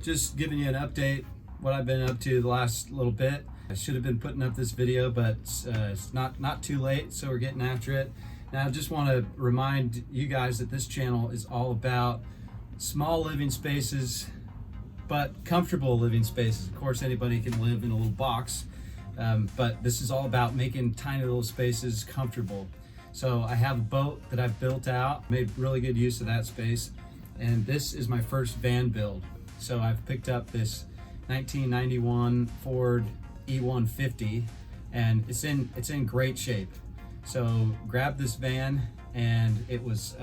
Just giving you an update what I've been up to the last little bit. I should have been putting up this video, but it's not too late, so we're getting after it. Now I just want to remind you guys that this channel is all about small living spaces, but comfortable living spaces. Of course, anybody can live in a little box, but this is all about making tiny little spaces comfortable. So I have a boat that I've built out, made really good use of that space, and this is my first van build. So I've picked up this 1991 Ford E150, and it's in great shape. So grabbed this van, and it was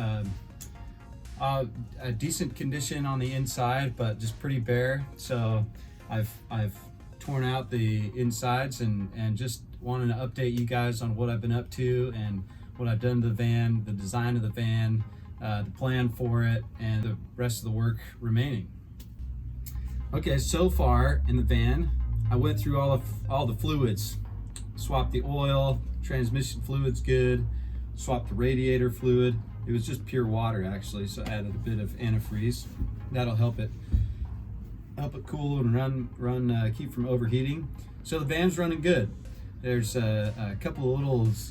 a decent condition on the inside, but just pretty bare. So I've torn out the insides and just wanted to update you guys on what I've been up to and what I've done to the van, the design of the van, the plan for it, and the rest of the work remaining. Okay, so far in the van, I went through all the fluids, swapped the oil, transmission fluid's good, swapped the radiator fluid. It was just pure water actually, so I added a bit of antifreeze. That'll help it cool and run keep from overheating. So the van's running good. There's a couple of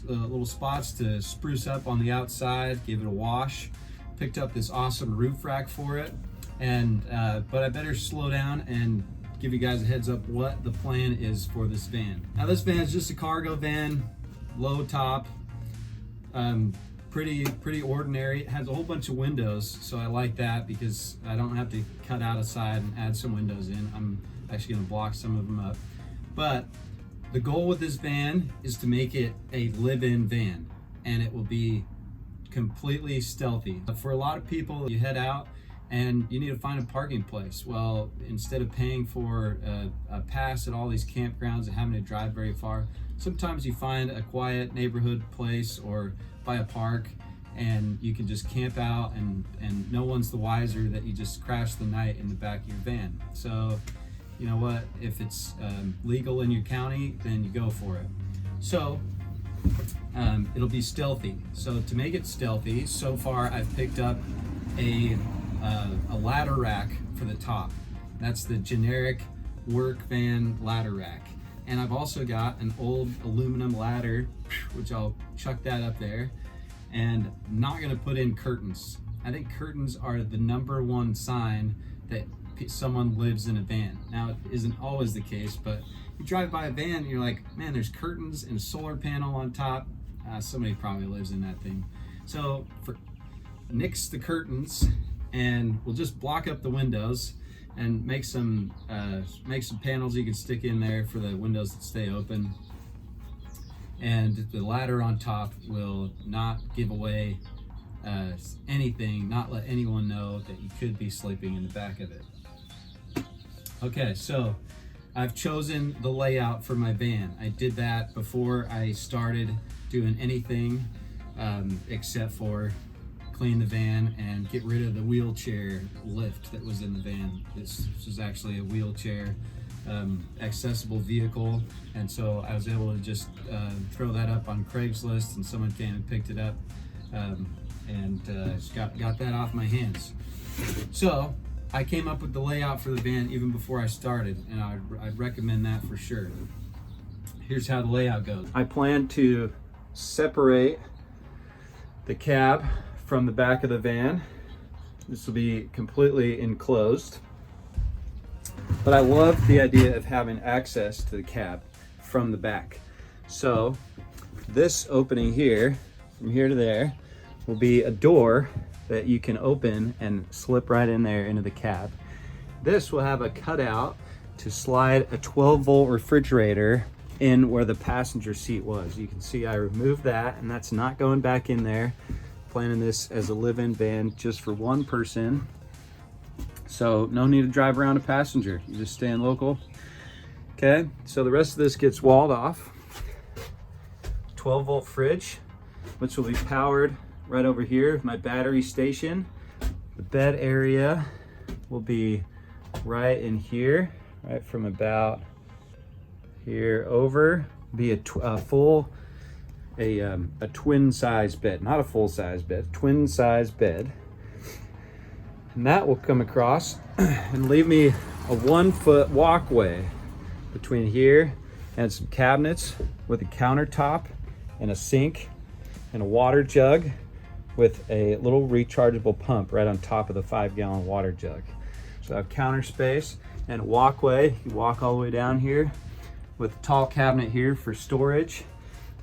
little spots to spruce up on the outside, give it a wash. Picked up this awesome roof rack for it, and but I better slow down and give you guys a heads up what the plan is for this van. Now this van is just a cargo van, low top, pretty ordinary. It has a whole bunch of windows, so I like that because I don't have to cut out a side and add some windows in. I'm actually gonna block some of them up. But the goal with this van is to make it a live-in van, and it will be completely stealthy. For a lot of people, you head out and you need to find a parking place. Well, instead of paying for a pass at all these campgrounds and having to drive very far, sometimes you find a quiet neighborhood place or by a park, and you can just camp out, and no one's the wiser that you just crashed the night in the back of your van. So you know what, if it's legal in your county, then you go for it. So it'll be stealthy. So to make it stealthy, so far I've picked up a ladder rack for the top. That's the generic work van ladder rack. And I've also got an old aluminum ladder, which I'll chuck that up there. And I'm not gonna put in curtains. I think curtains are the #1 sign that someone lives in a van. Now, it isn't always the case, but you drive by a van and you're like, man, there's curtains and a solar panel on top. Somebody probably lives in that thing. So nix the curtains, and we'll just block up the windows and make some panels you can stick in there for the windows that stay open. And the ladder on top will not give away anything, not let anyone know that you could be sleeping in the back of it. Okay, so I've chosen the layout for my van. I did that before I started doing anything except for clean the van and get rid of the wheelchair lift that was in the van. This was actually a wheelchair accessible vehicle, and so I was able to just throw that up on Craigslist, and someone came and picked it up, and got that off my hands. So I came up with the layout for the van even before I started, and I'd recommend that for sure. Here's how the layout goes. I plan to separate the cab from the back of the van. This will be completely enclosed, but I love the idea of having access to the cab from the back. So this opening here, from here to there, will be a door that you can open and slip right in there into the cab. This will have a cutout to slide a 12-volt refrigerator in where the passenger seat was. You can see I removed that, and that's not going back in there. Planning this as a live-in van just for one person. So no need to drive around a passenger. You just stay in local. Okay, so the rest of this gets walled off. 12-volt fridge, which will be powered right over here with my battery station. The bed area will be right in here, right from about here over. Be a twin size bed, not a full size bed, twin size bed. And that will come across and leave me a 1-foot walkway between here and some cabinets with a countertop and a sink and a water jug with a little rechargeable pump right on top of the 5-gallon water jug. So I have counter space and a walkway. You walk all the way down here with a tall cabinet here for storage,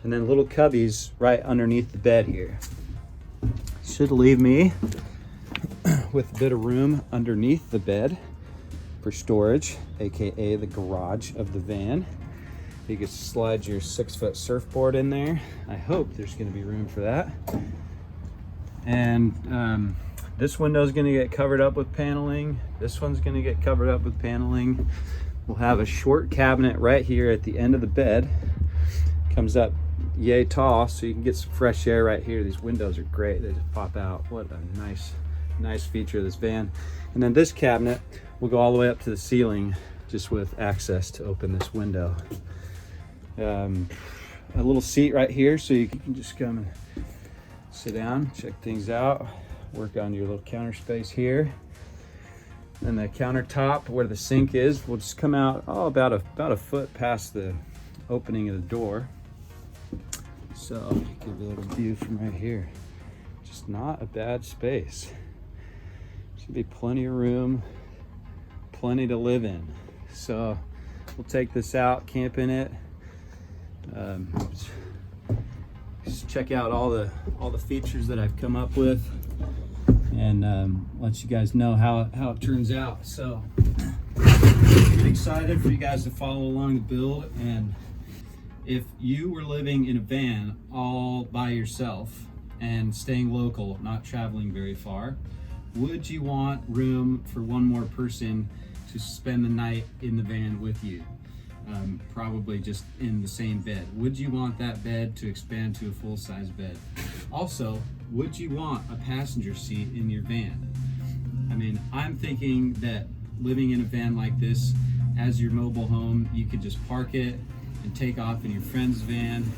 and then little cubbies right underneath the bed here. Should leave me with a bit of room underneath the bed for storage, aka the garage of the van. You can slide your 6-foot surfboard in there. I hope there's going to be room for that. And this window is going to get covered up with paneling. This one's going to get covered up with paneling. We'll have a short cabinet right here at the end of the bed. Comes up yay tall, so you can get some fresh air right here. These windows are great. They just pop out. What a nice feature of this van. And then this cabinet will go all the way up to the ceiling, just with access to open this window. A little seat right here, so you can just come and sit down, check things out, work on your little counter space here. And the countertop where the sink is will just come out about a foot past the opening of the door. So give you a little view from right here. Just not a bad space. Should be plenty of room, plenty to live in. So we'll take this out, camp in it. Just check out all the features that I've come up with, and let you guys know how it turns out. So I'm excited for you guys to follow along the build. And if you were living in a van all by yourself and staying local, not traveling very far, would you want room for one more person to spend the night in the van with you? Probably just in the same bed. Would you want that bed to expand to a full-size bed? Also, would you want a passenger seat in your van? I mean, I'm thinking that living in a van like this as your mobile home, you could just park it and take off in your friend's van,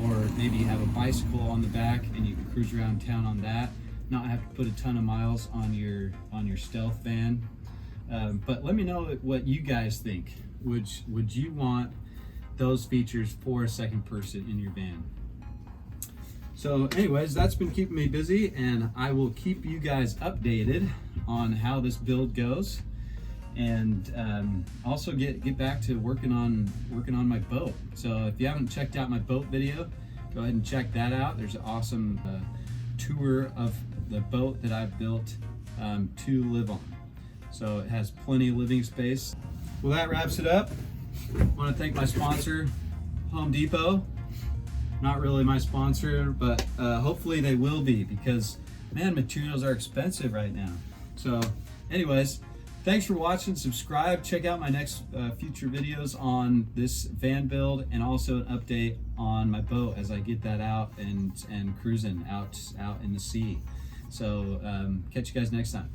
or maybe you have a bicycle on the back and you can cruise around town on that, not have to put a ton of miles on your stealth van. But let me know what you guys think. Would you want those features for a second person in your van? So anyways, that's been keeping me busy, and I will keep you guys updated on how this build goes, and also get back to working on my boat. So if you haven't checked out my boat video, go ahead and check that out. There's an awesome tour of the boat that I've built to live on. So it has plenty of living space. Well, that wraps it up. I want to thank my sponsor, Home Depot. Not really my sponsor, but hopefully they will be, because man, materials are expensive right now. So anyways, thanks for watching. Subscribe, check out my next future videos on this van build, and also an update on my boat as I get that out and cruising out in the sea. So catch you guys next time.